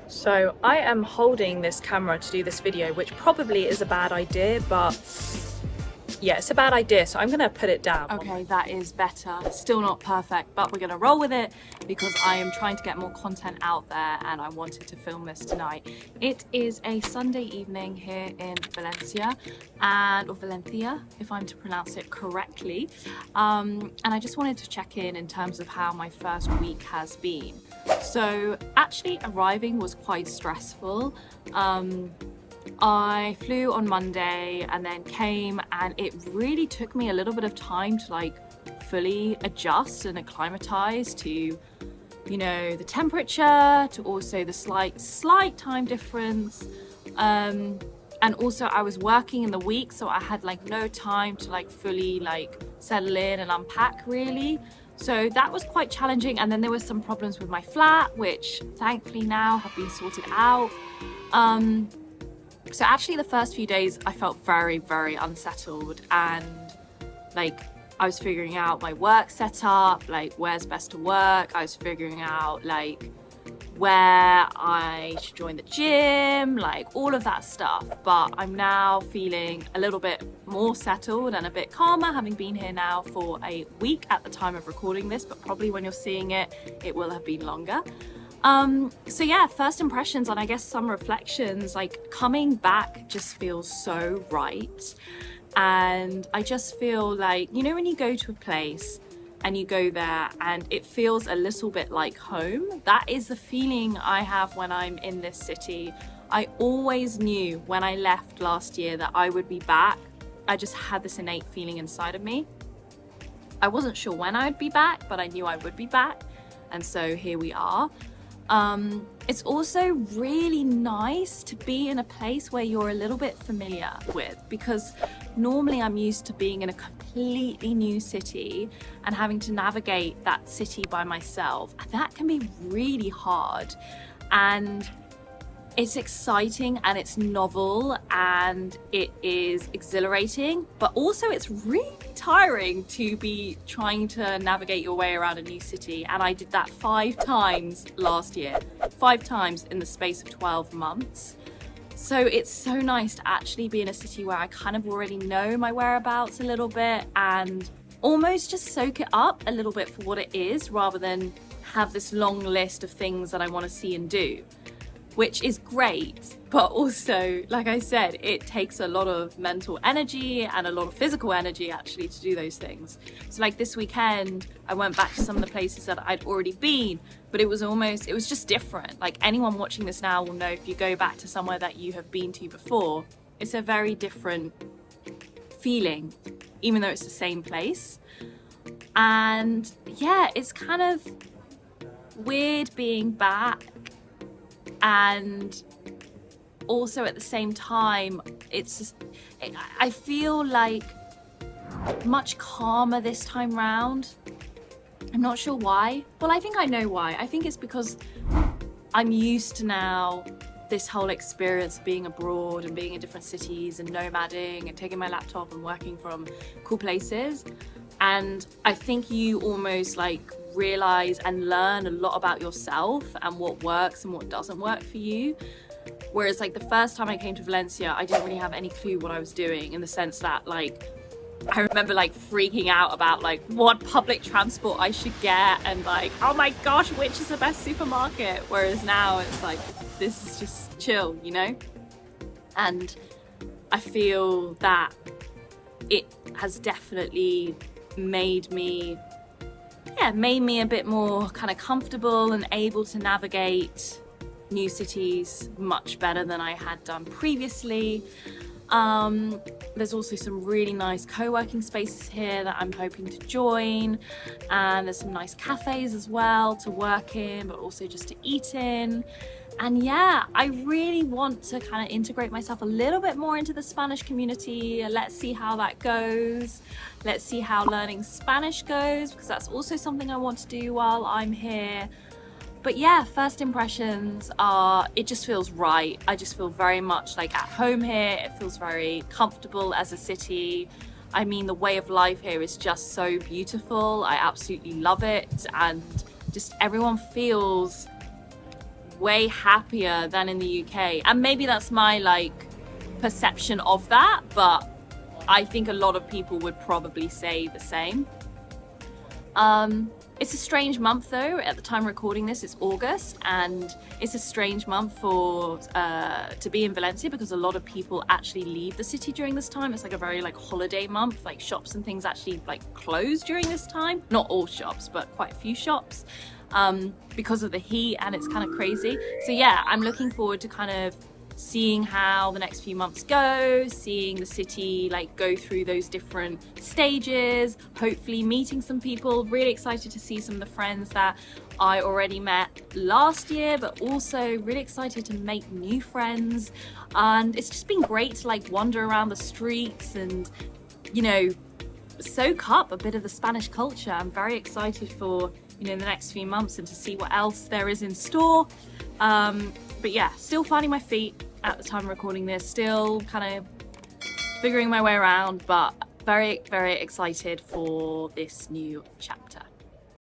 So I am holding this camera to do this video, which probably is a bad idea, but yeah, it's a bad idea, so I'm gonna put it down. Okay, that is better. Still not perfect, but we're gonna roll with it because I am trying to get more content out there and I wanted to film this tonight. It is a Sunday evening here in Valencia, or Valencia, if I'm to pronounce it correctly. And I just wanted to check in terms of how my first week has been. So actually arriving was quite stressful. I flew on Monday and then came, and it really took me a little bit of time to like fully adjust and acclimatize to, you know, the temperature, to also the slight time difference. And also I was working in the week, so I had like no time to like fully like settle in and unpack really. So that was quite challenging. And then there were some problems with my flat, which thankfully now have been sorted out. So actually the first few days I felt very, very unsettled, and like I was figuring out my work setup, like where's best to work. I was figuring out like where I should join the gym, like all of that stuff. But I'm now feeling a little bit more settled and a bit calmer, having been here now for a week at the time of recording this, but probably when you're seeing it, it will have been longer. So yeah, first impressions and I guess some reflections, like coming back just feels so right. And I just feel like, you know, when you go to a place and you go there and it feels a little bit like home, that is the feeling I have when I'm in this city. I always knew when I left last year that I would be back. I just had this innate feeling inside of me. I wasn't sure when I'd be back, but I knew I would be back. And so here we are. It's also really nice to be in a place where you're a little bit familiar with, because normally I'm used to being in a completely new city and having to navigate that city by myself. And that can be really hard. And it's exciting and it's novel and it is exhilarating, but also it's really tiring to be trying to navigate your way around a new city. And I did that 5 times last year, 5 times in the space of 12 months. So it's so nice to actually be in a city where I kind of already know my whereabouts a little bit and almost just soak it up a little bit for what it is, rather than have this long list of things that I want to see and do, which is great, but also, like I said, it takes a lot of mental energy and a lot of physical energy actually to do those things. So like this weekend, I went back to some of the places that I'd already been, but it was just different. Like anyone watching this now will know, if you go back to somewhere that you have been to before, it's a very different feeling, even though it's the same place. And yeah, it's kind of weird being back. And also at the same time, I feel like much calmer this time round. I'm not sure why. Well, I think I know why. I think it's because I'm used to now this whole experience of being abroad and being in different cities and nomading and taking my laptop and working from cool places. And I think you almost like realize and learn a lot about yourself and what works and what doesn't work for you. Whereas like the first time I came to Valencia, I didn't really have any clue what I was doing, in the sense that like I remember like freaking out about like what public transport I should get and like, oh my gosh, which is the best supermarket? Whereas now it's like, this is just chill, you know? And I feel that it has definitely made me a bit more kind of comfortable and able to navigate new cities much better than I had done previously. There's also some really nice co-working spaces here that I'm hoping to join, and there's some nice cafes as well to work in, but also just to eat in. And yeah, I really want to kind of integrate myself a little bit more into the Spanish community. Let's see how that goes. Let's see how learning Spanish goes, because that's also something I want to do while I'm here. But yeah, first impressions are, it just feels right. I just feel very much like at home here. It feels very comfortable as a city. I mean, the way of life here is just so beautiful. I absolutely love it. And just everyone feels way happier than in the UK. And maybe that's my like perception of that, but I think a lot of people would probably say the same. It's a strange month though. At the time of recording this, it's August, and it's a strange month for to be in Valencia because a lot of people actually leave the city during this time. It's like a very like holiday month, like shops and things actually like close during this time. Not all shops, but quite a few shops, because of the heat, and it's kind of crazy. So yeah, I'm looking forward to kind of seeing how the next few months go, seeing the city like go through those different stages, hopefully meeting some people. Really excited to see some of the friends that I already met last year, but also really excited to make new friends. And it's just been great to like wander around the streets and, you know, soak up a bit of the Spanish culture. I'm very excited for, you know, the next few months and to see what else there is in store. But yeah, still finding my feet at the time of recording this, still kind of figuring my way around, but very, very excited for this new chapter.